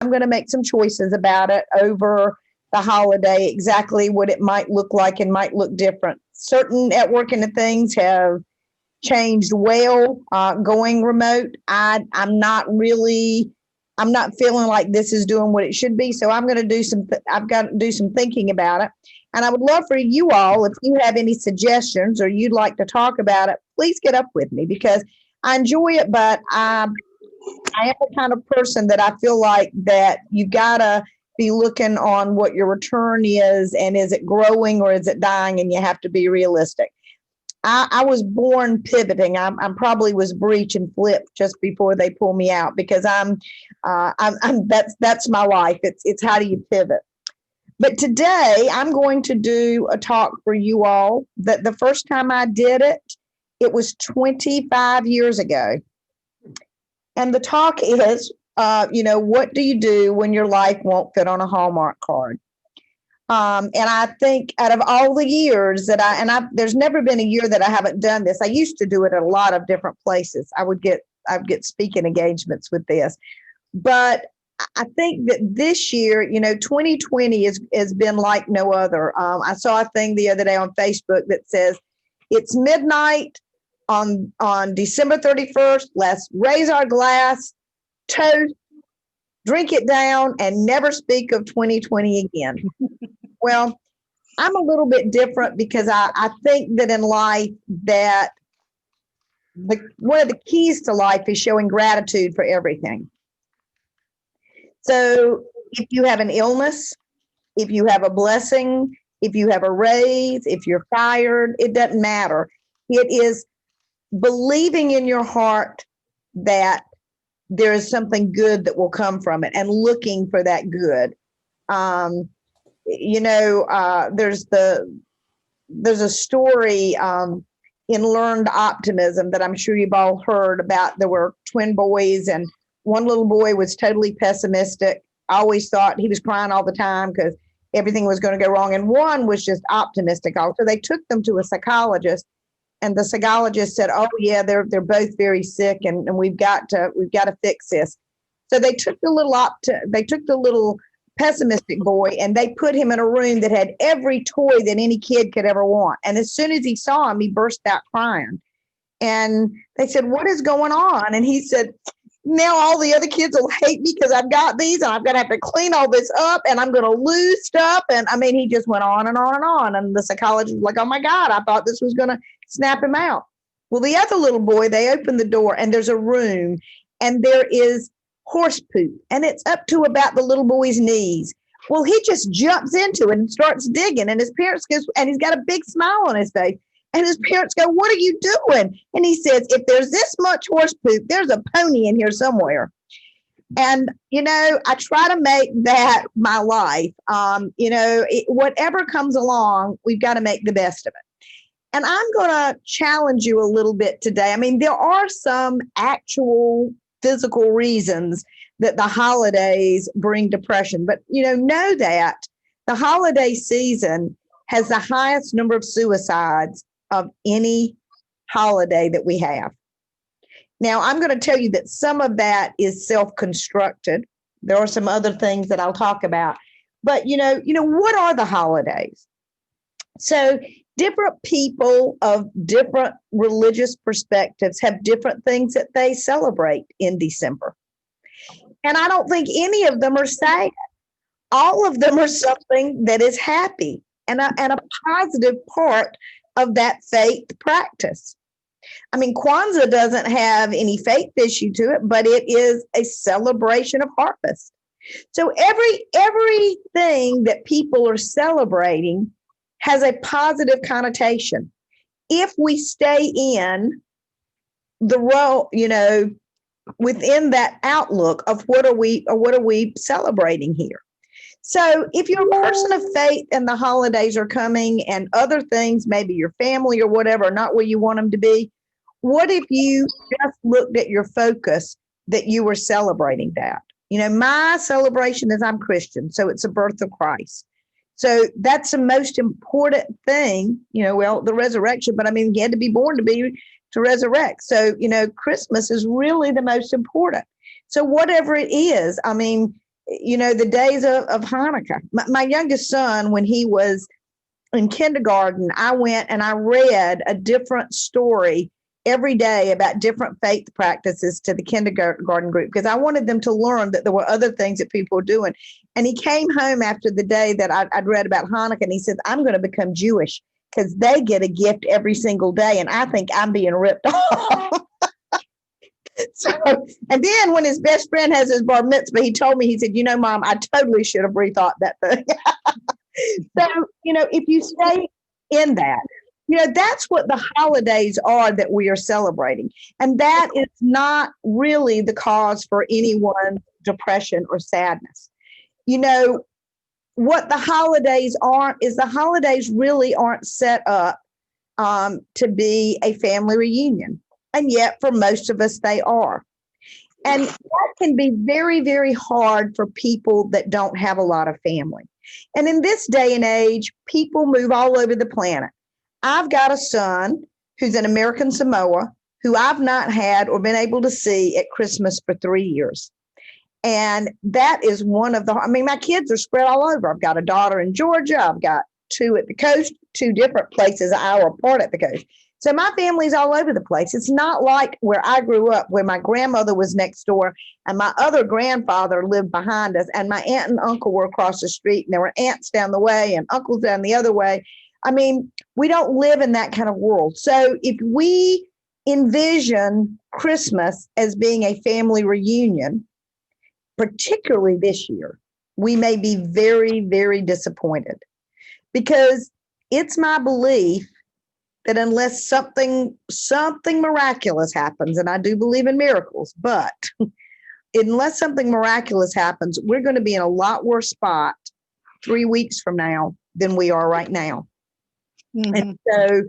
I'm going to make some choices about it over the holiday, exactly what it might look like and might look different. Certain networking and things have changed well, going remote. I'm not feeling like this is doing what it should be. So I'm going to I've got to do some thinking about it. And I would love for you all, if you have any suggestions or you'd like to talk about it, please get up with me because I enjoy it, but I am the kind of person that I feel like that you gotta be looking on what your return is and is it growing or is it dying, and you have to be realistic. I was born pivoting. I'm probably was breach and flip just before they pull me out because I'm that's my life. It's how do you pivot? But today I'm going to do a talk for you all that the first time I did it, it was 25 years ago. And the talk is, what do you do when your life won't fit on a Hallmark card? And I think out of all the years that there's never been a year that I haven't done this. I used to do it at a lot of different places. I'd get speaking engagements with this, but I think that this year, 2020 has been like no other. I saw a thing the other day on Facebook that says it's midnight on December 31st. Let's raise our glass, toast, drink it down, and never speak of 2020 again. Well, I'm a little bit different because I think that in life that one of the keys to life is showing gratitude for everything. So if you have an illness, if you have a blessing, if you have a raise, if you're fired, it doesn't matter. It is believing in your heart that there is something good that will come from it and looking for that good. There's a story in Learned Optimism that I'm sure you've all heard about. There were twin boys, and one little boy was totally pessimistic. I always thought he was crying all the time because everything was going to go wrong. And one was just optimistic. Also, they took them to a psychologist, and the psychologist said, "Oh yeah, they're both very sick, and we've got to fix this." So they took the little pessimistic boy and they put him in a room that had every toy that any kid could ever want. And as soon as he saw him, he burst out crying. And they said, "What is going on?" And he said, "Now all the other kids will hate me because I've got these and I'm going to have to clean all this up and I'm going to lose stuff." And I mean, he just went on and on and on. And the psychologist was like, "Oh my God, I thought this was going to snap him out." Well, the other little boy, they opened the door and there's a room and there is horse poop and it's up to about the little boy's knees. Well, he just jumps into it and starts digging, and his parents goes, and he's got a big smile on his face. And his parents go, "What are you doing?" And he says, "If there's this much horse poop, there's a pony in here somewhere." And, I try to make that my life. Whatever comes along, we've got to make the best of it. And I'm going to challenge you a little bit today. I mean, there are some actual physical reasons that the holidays bring depression, but, know that the holiday season has the highest number of suicides of any holiday that we have. Now, I'm going to tell you that some of that is self-constructed. There are some other things that I'll talk about. But, what are the holidays? So different people of different religious perspectives have different things that they celebrate in December. And I don't think any of them are sad. All of them are something that is happy and a positive part of that faith practice. I mean, Kwanzaa doesn't have any faith issue to it, but it is a celebration of harvest. So everything that people are celebrating has a positive connotation. If we stay in the role, within that outlook of what are we celebrating here? So if you're a person of faith and the holidays are coming and other things, maybe your family or whatever, are not where you want them to be, what if you just looked at your focus that you were celebrating that? My celebration is I'm Christian, so it's the birth of Christ. So that's the most important thing, the resurrection, but I mean, he had to be born to resurrect. So, Christmas is really the most important. So whatever it is, I mean, the days of Hanukkah. My youngest son, when he was in kindergarten, I went and I read a different story every day about different faith practices to the kindergarten group because I wanted them to learn that there were other things that people were doing. And he came home after the day that I'd read about Hanukkah, and he said, I'm going to become Jewish because they get a gift every single day, and I think I'm being ripped off. So, and then when his best friend has his bar mitzvah, he told me, he said, Mom, I totally should have rethought that thing. So, if you stay in that, that's what the holidays are that we are celebrating. And that is not really the cause for anyone's depression or sadness. What the holidays aren't is the holidays really aren't set up to be a family reunion. And yet for most of us, they are. And that can be very, very hard for people that don't have a lot of family. And in this day and age, people move all over the planet. I've got a son who's in American Samoa who I've not had or been able to see at Christmas for 3 years. And that is one of my kids are spread all over. I've got a daughter in Georgia. I've got 2 at the coast, 2 different places an hour apart at the coast. So my family's all over the place. It's not like where I grew up, where my grandmother was next door and my other grandfather lived behind us and my aunt and uncle were across the street and there were aunts down the way and uncles down the other way. I mean, we don't live in that kind of world. So if we envision Christmas as being a family reunion, particularly this year, we may be very, very disappointed because it's my belief that unless something miraculous happens, and I do believe in miracles, but unless something miraculous happens, we're going to be in a lot worse spot 3 weeks from now than we are right now. Mm-hmm. And so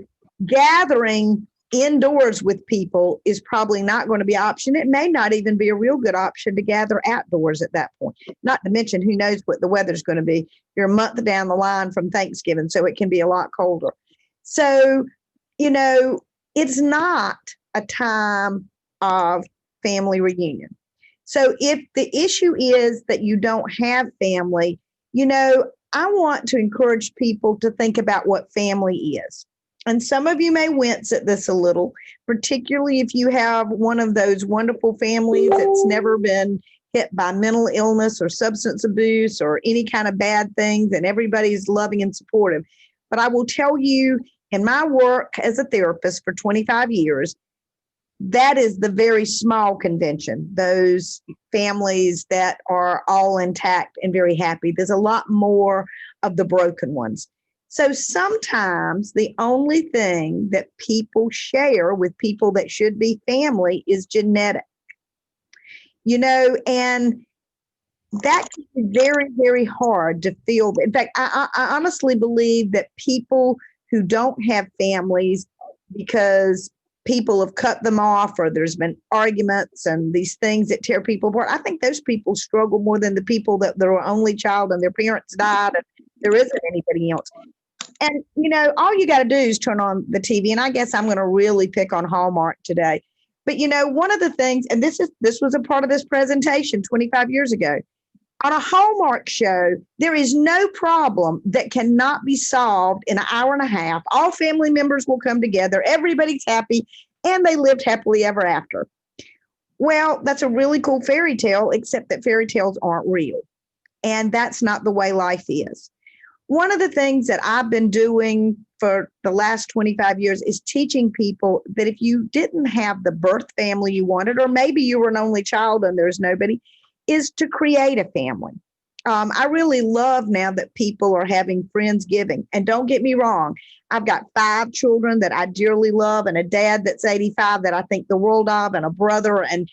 gathering indoors with people is probably not going to be an option. It may not even be a real good option to gather outdoors at that point. Not to mention, who knows what the weather's going to be. You're a month down the line from Thanksgiving, so it can be a lot colder. So, it's not a time of family reunion. So if the issue is that you don't have family, I want to encourage people to think about what family is. And some of you may wince at this a little, particularly if you have one of those wonderful families that's never been hit by mental illness or substance abuse or any kind of bad things, and everybody's loving and supportive. But I will tell you, in my work as a therapist for 25 years, that is the very small convention, those families that are all intact and very happy. There's a lot more of the broken ones. So sometimes the only thing that people share with people that should be family is genetic, and that can be very, very hard to feel. In fact, I honestly believe that people who don't have families because people have cut them off or there's been arguments and these things that tear people apart, I think those people struggle more than the people that they're an only child and their parents died and there isn't anybody else. And, all you got to do is turn on the TV. And I guess I'm going to really pick on Hallmark today. But, one of the things, and this was a part of this presentation 25 years ago, on a Hallmark show, there is no problem that cannot be solved in an hour and a half. All family members will come together. Everybody's happy, and they lived happily ever after. Well, that's a really cool fairy tale, except that fairy tales aren't real. And that's not the way life is. One of the things that I've been doing for the last 25 years is teaching people that if you didn't have the birth family you wanted, or maybe you were an only child and there's nobody, is to create a family. I really love now that people are having Friendsgiving. And don't get me wrong, I've got 5 children that I dearly love and a dad that's 85 that I think the world of, and a brother. And,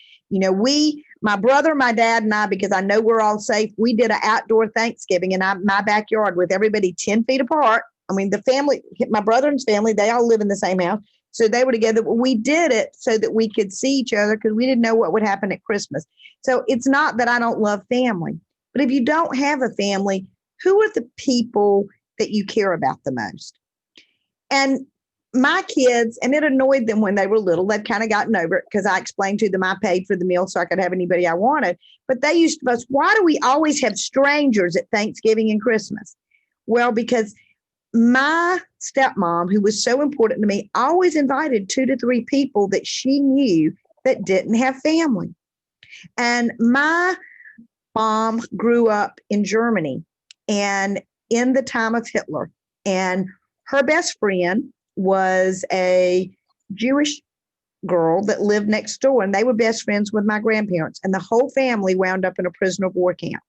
my brother, my dad, and I, because I know we're all safe, we did an outdoor Thanksgiving in my backyard with everybody 10 feet apart. I mean, the family, my brother and his family, they all live in the same house. So they were together. We did it so that we could see each other because we didn't know what would happen at Christmas. So it's not that I don't love family, but if you don't have a family, who are the people that you care about the most? And my kids, and it annoyed them when they were little, they've kind of gotten over it because I explained to them I paid for the meal so I could have anybody I wanted. But they used to ask, why do we always have strangers at Thanksgiving and Christmas? Well, because my stepmom, who was so important to me, always invited 2 to 3 people that she knew that didn't have family. And my mom grew up in Germany and in the time of Hitler. And her best friend was a Jewish girl that lived next door, and they were best friends with my grandparents. And the whole family wound up in a prisoner of war camp.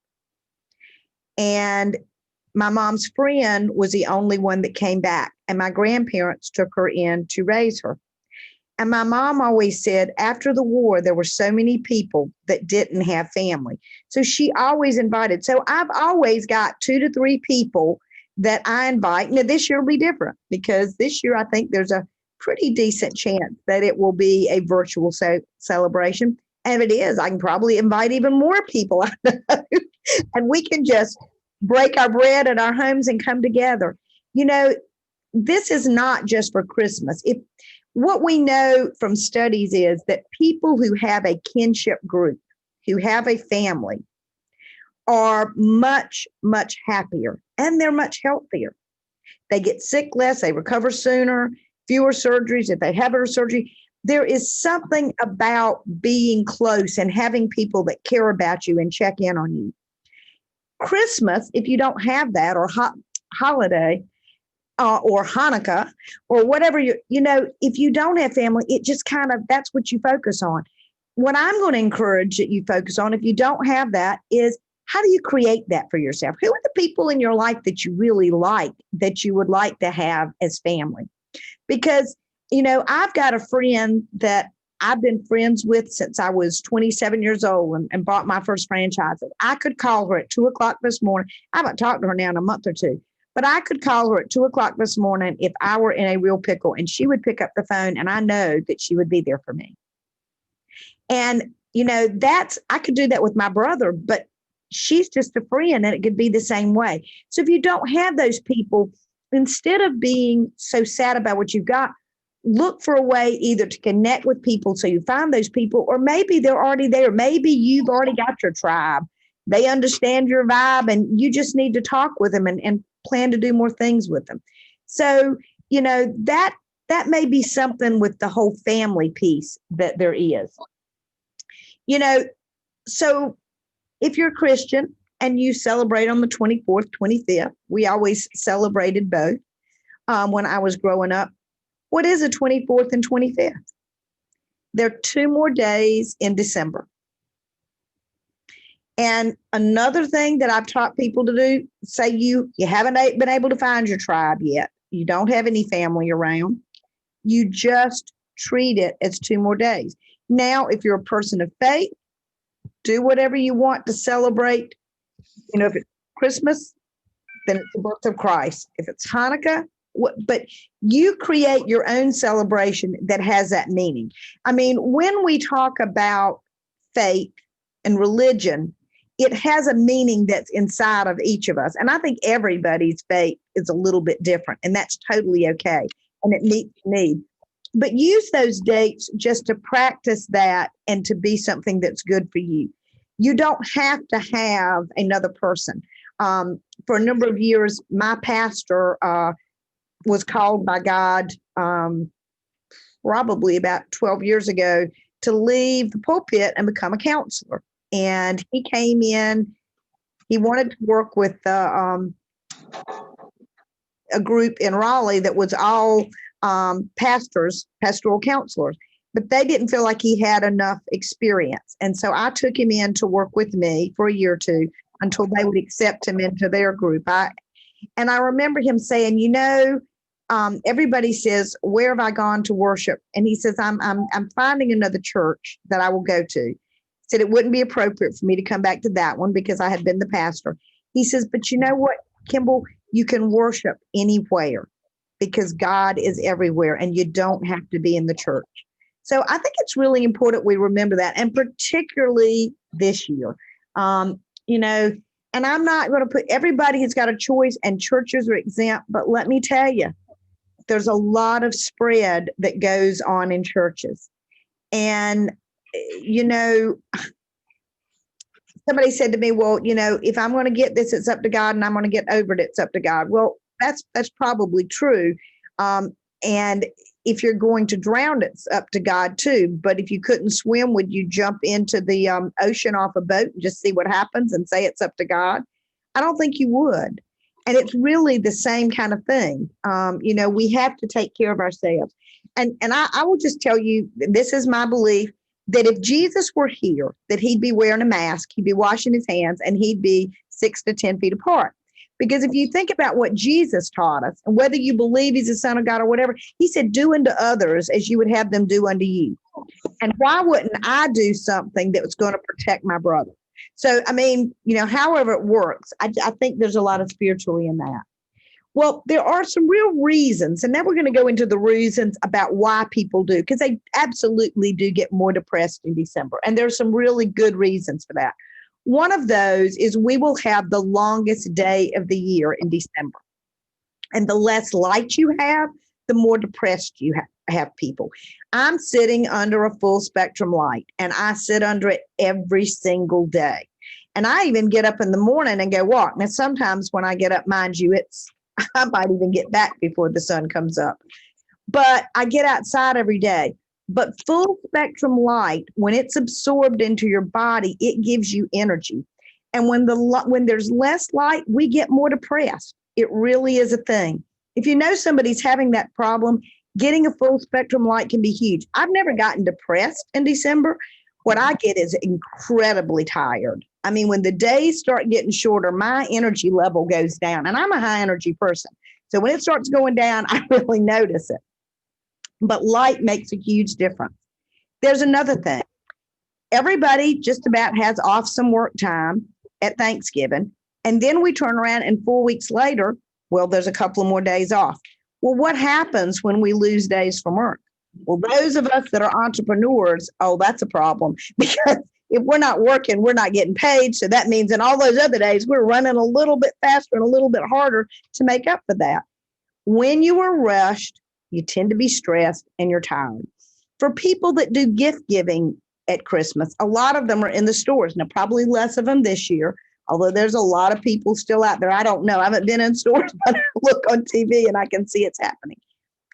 And my mom's friend was the only one that came back, and my grandparents took her in to raise her. And my mom always said after the war, there were so many people that didn't have family. So she always invited. So I've always got 2 to 3 people that I invite. Now, this year will be different because this year I think there's a pretty decent chance that it will be a virtual celebration. And if it is, I can probably invite even more people. And we can just break our bread at our homes and come together. You know, this is not just for Christmas. What we know from studies is that people who have a kinship group, who have a family, are much, much happier, and they're much healthier. They get sick less, they recover sooner, fewer surgeries if they have a surgery. There is something about being close and having people that care about you and check in on you. Christmas, if you don't have that, or holiday, or Hanukkah, or whatever, if you don't have family, it just kind of, that's what you focus on. What I'm going to encourage that you focus on, if you don't have that, is how do you create that for yourself? Who are the people in your life that you really like, that you would like to have as family? Because, I've got a friend that I've been friends with since I was 27 years old and bought my first franchise. I could call her at 2:00 this morning. I haven't talked to her now in a month or two, but I could call her at 2:00 this morning if I were in a real pickle, and she would pick up the phone, and I know that she would be there for me. And, I could do that with my brother, but she's just a friend, and it could be the same way. So if you don't have those people, instead of being so sad about what you've got, look for a way either to connect with people so you find those people, or maybe they're already there. Maybe you've already got your tribe. They understand your vibe, and you just need to talk with them and plan to do more things with them. So, that may be something with the whole family piece that there is. So if you're a Christian and you celebrate on the 24th, 25th, we always celebrated both when I was growing up. What is the 24th and 25th? There are 2 more days in December. And another thing that I've taught people to do, say you haven't been able to find your tribe yet, you don't have any family around, you just treat it as 2 more days. Now, if you're a person of faith, do whatever you want to celebrate. If it's Christmas, then it's the birth of Christ. If it's Hanukkah, but you create your own celebration that has that meaning. I mean, when we talk about faith and religion, it has a meaning that's inside of each of us. And I think everybody's faith is a little bit different, and that's totally okay. And it meets the need. But use those dates just to practice that and to be something that's good for you. You don't have to have another person. For a number of years, my pastor was called by God probably about 12 years ago to leave the pulpit and become a counselor. And he came in, he wanted to work with a group in Raleigh that was all pastors, pastoral counselors, but they didn't feel like he had enough experience. And so I took him in to work with me for a year or two until they would accept him into their group. And I remember him saying, everybody says, where have I gone to worship? And he says, I'm finding another church that I will go to. He said it wouldn't be appropriate for me to come back to that one because I had been the pastor. He says, but you know what, Kimball, you can worship anywhere because God is everywhere and you don't have to be in the church. So I think it's really important we remember that, and particularly this year, and I'm not going to put, everybody has got a choice and churches are exempt, but let me tell you, there's a lot of spread that goes on in churches. And, you know, somebody said to me, well, you know, if I'm going to get this, it's up to God, and I'm going to get over it, it's up to God. Well, that's probably true. And if you're going to drown, it's up to God too. But if you couldn't swim, would you jump into the ocean off a boat and just see what happens and say it's up to God? I don't think you would. And it's really the same kind of thing. You know, we have to take care of ourselves. And I will just tell you, this is my belief, that if Jesus were here, that he'd be wearing a mask, he'd be washing his hands, and he'd be 6 to 10 feet apart. Because if you think about what Jesus taught us, and whether you believe he's the Son of God or whatever, he said, do unto others as you would have them do unto you. And why wouldn't I do something that was going to protect my brother? So, I mean, you know, however it works, I think there's a lot of spiritually in that. Well, there are some real reasons, and now we're going to go into the reasons about why people do, because they absolutely do get more depressed in December. And there's some really good reasons for that. One of those is we will have the longest day of the year in December. And the less light you have, the more depressed you have people. I'm sitting under a full spectrum light, and I sit under it every single day. And I even get up in the morning and go walk. Now, sometimes when I get up, mind you, I might even get back before the sun comes up. But I get outside every day. But full spectrum light, when it's absorbed into your body, it gives you energy. And when there's less light, we get more depressed. It really is a thing. If you know somebody's having that problem, getting a full spectrum light can be huge. I've never gotten depressed in December. What I get is incredibly tired. I mean, when the days start getting shorter, my energy level goes down. And I'm a high energy person. So when it starts going down, I really notice it. But light makes a huge difference. There's another thing. Everybody just about has off some work time at Thanksgiving. And then we turn around and 4 weeks later, well, there's a couple of more days off. Well, what happens when we lose days from work? Well, those of us that are entrepreneurs, oh, that's a problem. Because if we're not working, we're not getting paid. So that means in all those other days, we're running a little bit faster and a little bit harder to make up for that. When you are rushed, you tend to be stressed and you're tired. For people that do gift giving at Christmas, a lot of them are in the stores. Now, probably less of them this year, although there's a lot of people still out there. I don't know. I haven't been in stores, but I look on TV and I can see it's happening.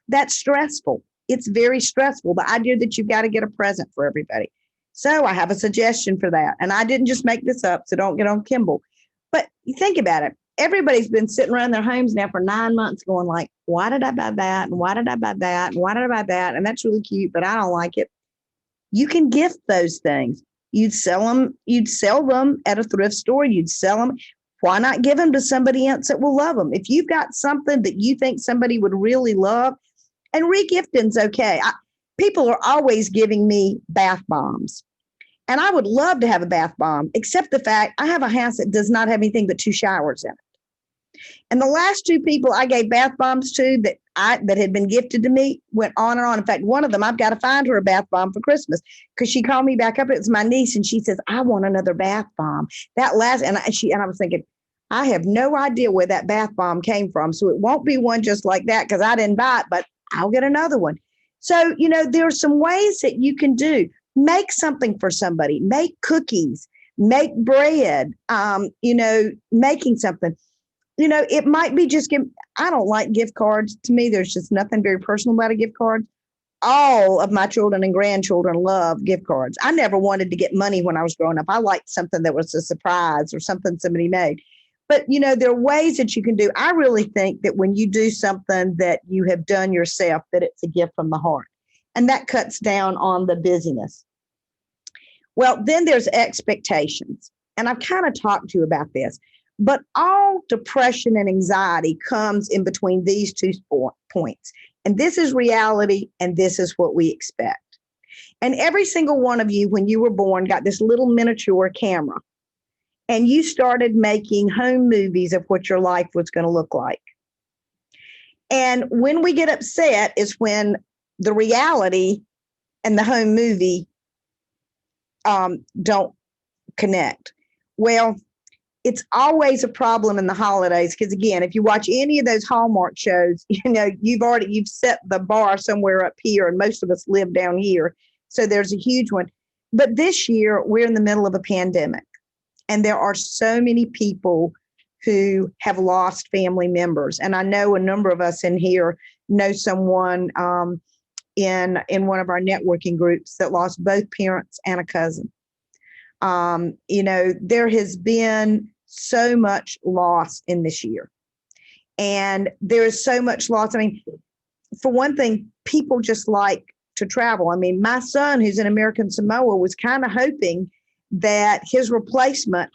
That's stressful. It's very stressful. The idea that you've got to get a present for everybody. So I have a suggestion for that. And I didn't just make this up, so don't get on Kimball. But you think about it. Everybody's been sitting around their homes now for 9 months going like, why did I buy that? And why did I buy that? And why did I buy that? And that's really cute, but I don't like it. You can gift those things. You'd sell them at a thrift store. You'd sell them. Why not give them to somebody else that will love them? If you've got something that you think somebody would really love, and regifting's okay. People are always giving me bath bombs. And I would love to have a bath bomb, except the fact I have a house that does not have anything but 2 showers in it. And the last 2 people I gave bath bombs to that had been gifted to me went on and on. In fact, one of them, I've got to find her a bath bomb for Christmas because she called me back up. It was my niece, and she says, I want another bath bomb. That last, and I was thinking, I have no idea where that bath bomb came from. So it won't be one just like that because I didn't buy it, but I'll get another one. So, you know, there are some ways that you can do. Make something for somebody. Make cookies. Make bread. Making something. You know, it might be just I don't like gift cards. To me, there's just nothing very personal about a gift card. All of my children and grandchildren love gift cards. I never wanted to get money when I was growing up. I liked something that was a surprise or something somebody made. But, you know, there are ways that you can do. I really think that when you do something that you have done yourself, that it's a gift from the heart. And that cuts down on the busyness. Well, then there's expectations. And I've kind of talked to you about this. But all depression and anxiety comes in between these 2 points. And this is reality, and this is what we expect. And every single one of you, when you were born, got this little miniature camera. And you started making home movies of what your life was going to look like. And when we get upset is when the reality and the home movie don't connect. Well, it's always a problem in the holidays because, again, if you watch any of those Hallmark shows, you've set the bar somewhere up here, and most of us live down here, so there's a huge one. But this year we're in the middle of a pandemic, and there are so many people who have lost family members, and I know a number of us in here know someone in one of our networking groups that lost both parents and a cousin. There has been so much loss in this year. And there is so much loss. I mean, for one thing, people just like to travel. I mean, my son, who's in American Samoa, was kind of hoping that his replacement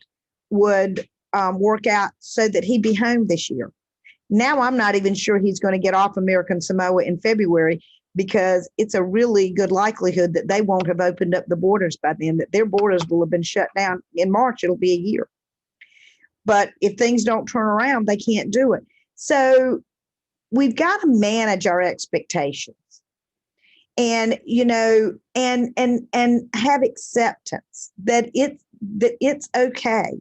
would work out so that he'd be home this year. Now I'm not even sure he's going to get off American Samoa in February, because it's a really good likelihood that they won't have opened up the borders by then, that their borders will have been shut down. In March, it'll be a year. But if things don't turn around, they can't do it. So we've got to manage our expectations and, and have acceptance that it's okay.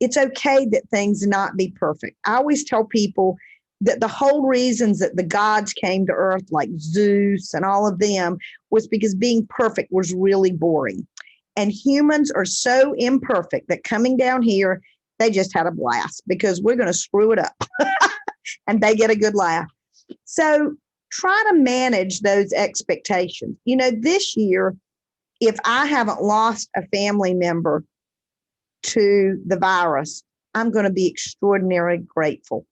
It's okay that things not be perfect. I always tell people that the whole reasons that the gods came to earth, like Zeus and all of them, was because being perfect was really boring. And humans are so imperfect that coming down here, they just had a blast because we're going to screw it up and they get a good laugh. So try to manage those expectations. This year, if I haven't lost a family member to the virus, I'm going to be extraordinarily grateful.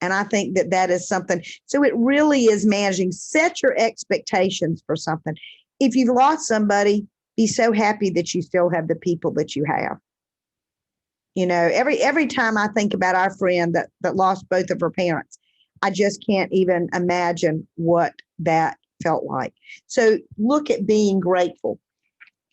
And I think that is something. So it really is managing. Set your expectations for something. If you've lost somebody, be so happy that you still have the people that you have. Every time I think about our friend that lost both of her parents, I just can't even imagine what that felt like. So look at being grateful,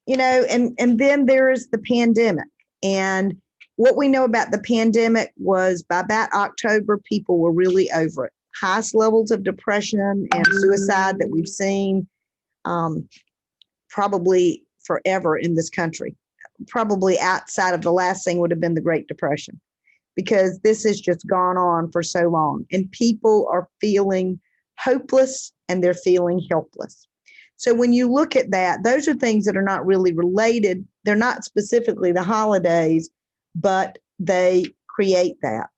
and then there's the pandemic. And what we know about the pandemic was by about October, people were really over it. Highest levels of depression and suicide that we've seen probably forever in this country. Probably outside of the last thing would have been the Great Depression, because this has just gone on for so long and people are feeling hopeless and they're feeling helpless. So when you look at that, those are things that are not really related. They're not specifically the holidays, but they create that.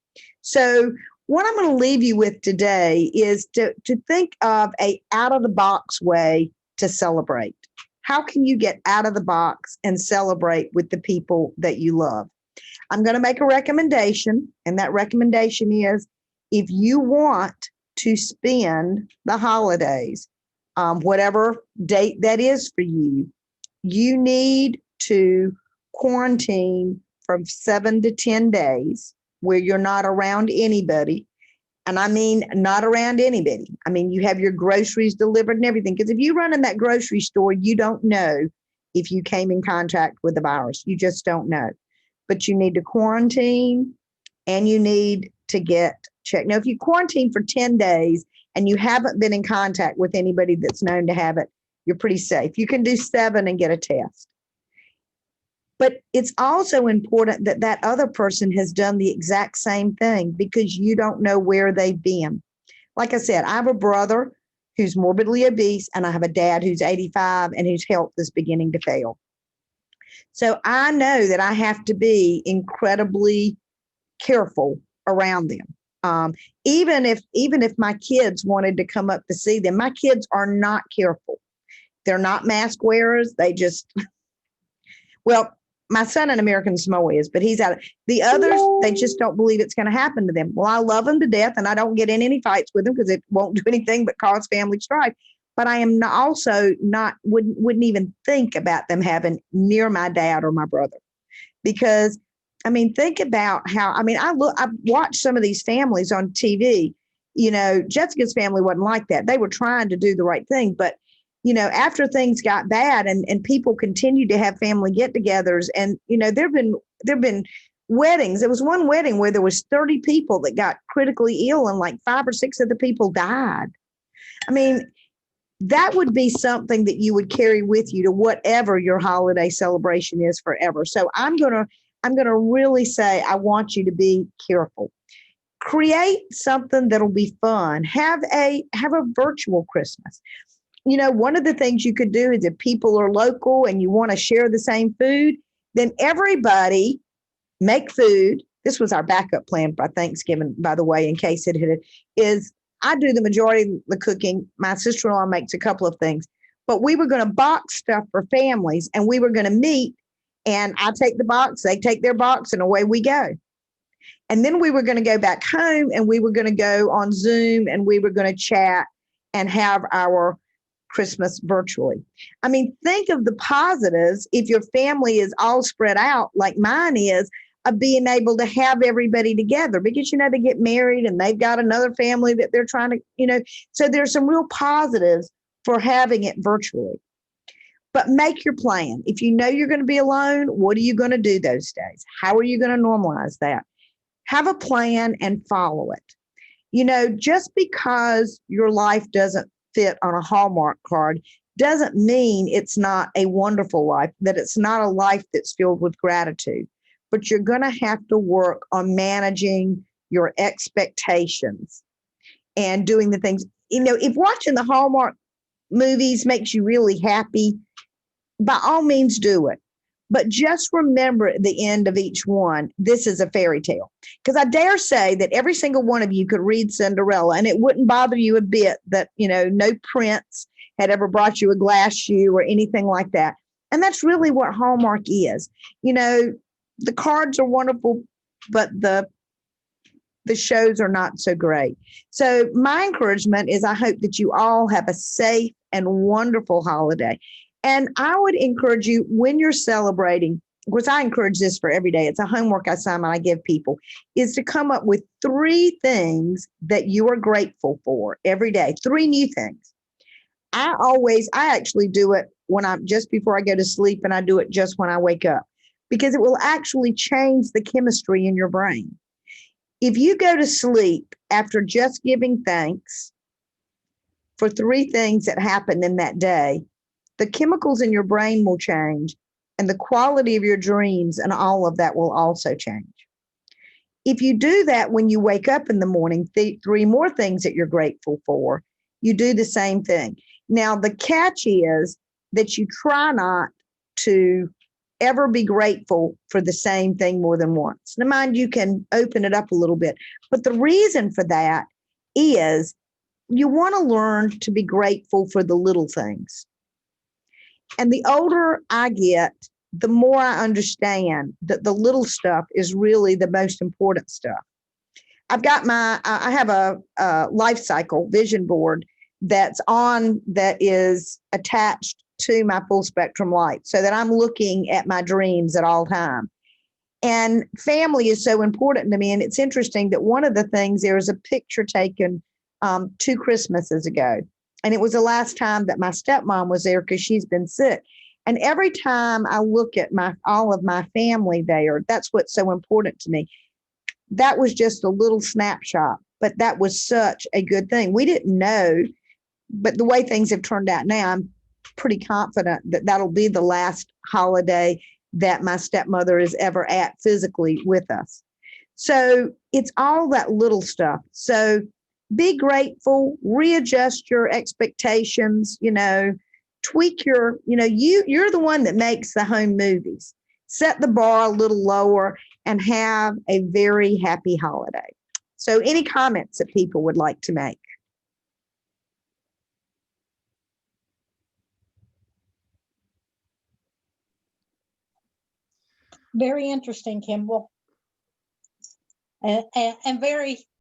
So what I'm going to leave you with today is to think of a out of the box way to celebrate. How can you get out of the box and celebrate with the people that you love? I'm going to make a recommendation, and that recommendation is, if you want to spend the holidays, whatever date that is for you, you need to quarantine from 7 to 10 days where you're not around anybody. And I mean, not around anybody. I mean, you have your groceries delivered and everything. Because if you run in that grocery store, you don't know if you came in contact with the virus. You just don't know. But you need to quarantine and you need to get checked. Now, if you quarantine for 10 days and you haven't been in contact with anybody that's known to have it, you're pretty safe. You can do 7 and get a test. But it's also important that that other person has done the exact same thing, because you don't know where they've been. Like I said, I have a brother who's morbidly obese, and I have a dad who's 85 and whose health is beginning to fail. So I know that I have to be incredibly careful around them. Even if my kids wanted to come up to see them, my kids are not careful. They're not mask wearers. They just, well, my son in American Samoa is, but he's out. The others, they just don't believe it's going to happen to them. Well, I love them to death, and I don't get in any fights with them because it won't do anything but cause family strife. But I am wouldn't even think about them having near my dad or my brother. Because, I mean, think about how, I mean, I've watched some of these families on TV. Jessica's family wasn't like that. They were trying to do the right thing, but after things got bad and people continued to have family get-togethers, and there've been weddings. There was one wedding where there was 30 people that got critically ill, and like 5 or 6 of the people died. I mean, that would be something that you would carry with you to whatever your holiday celebration is forever. So I'm going I'm going to really say, I want you to be careful. Create something that'll be fun. Have a virtual Christmas. You know, one of the things you could do is if people are local and you want to share the same food, then everybody make food. This was our backup plan for Thanksgiving, by the way, in case it hit, is I do the majority of the cooking. My sister-in-law makes a couple of things, but we were going to box stuff for families and we were going to meet, and I take the box, they take their box, and away we go. And then we were going to go back home and we were going to go on Zoom and we were going to chat and have our Christmas virtually. I mean, think of the positives if your family is all spread out like mine is, of being able to have everybody together, because, you know, they get married and they've got another family that they're trying to, you know, so there's some real positives for having it virtually. But make your plan. If you know you're going to be alone, what are you going to do those days? How are you going to normalize that? Have a plan and follow it. You know, just because your life doesn't fit on a Hallmark card doesn't mean it's not a wonderful life, that it's not a life that's filled with gratitude. But you're going to have to work on managing your expectations and doing the things. You know, if watching the Hallmark movies makes you really happy, by all means do it. But just remember at the end of each one, this is a fairy tale. Because I dare say that every single one of you could read Cinderella and it wouldn't bother you a bit that, you know, no prince had ever brought you a glass shoe or anything like that. And that's really what Hallmark is. You know, the cards are wonderful, but the shows are not so great. So my encouragement is I hope that you all have a safe and wonderful holiday. And I would encourage you when you're celebrating, of course, I encourage this for every day. It's a homework assignment I give people, is to come up with 3 things that you are grateful for every day, 3 new things. I actually do it when I'm just before I go to sleep, and I do it just when I wake up, because it will actually change the chemistry in your brain. If you go to sleep after just giving thanks for 3 things that happened in that day, the chemicals in your brain will change, and the quality of your dreams and all of that will also change. If you do that when you wake up in the morning, 3 more things that you're grateful for, you do the same thing. Now, the catch is that you try not to ever be grateful for the same thing more than once. Now, mind you can open it up a little bit, but the reason for that is you want to learn to be grateful for the little things. And the older I get, the more I understand that the little stuff is really the most important stuff. I have a life cycle vision board that is attached to my full spectrum light, so that I'm looking at my dreams at all time. And family is so important to me. And it's interesting that one of the things, there was a picture taken 2 Christmases ago. And it was the last time that my stepmom was there because she's been sick. And every time I look at all of my family there, that's what's so important to me. That was just a little snapshot, but that was such a good thing. We didn't know, but the way things have turned out now, I'm pretty confident that that'll be the last holiday that my stepmother is ever at physically with us. So it's all that little stuff. So be grateful, readjust your expectations, you know, tweak your, you know, you're the one that makes the home movies. Set the bar a little lower and have a very happy holiday. So any comments that people would like to make? Very interesting, Kimball. And very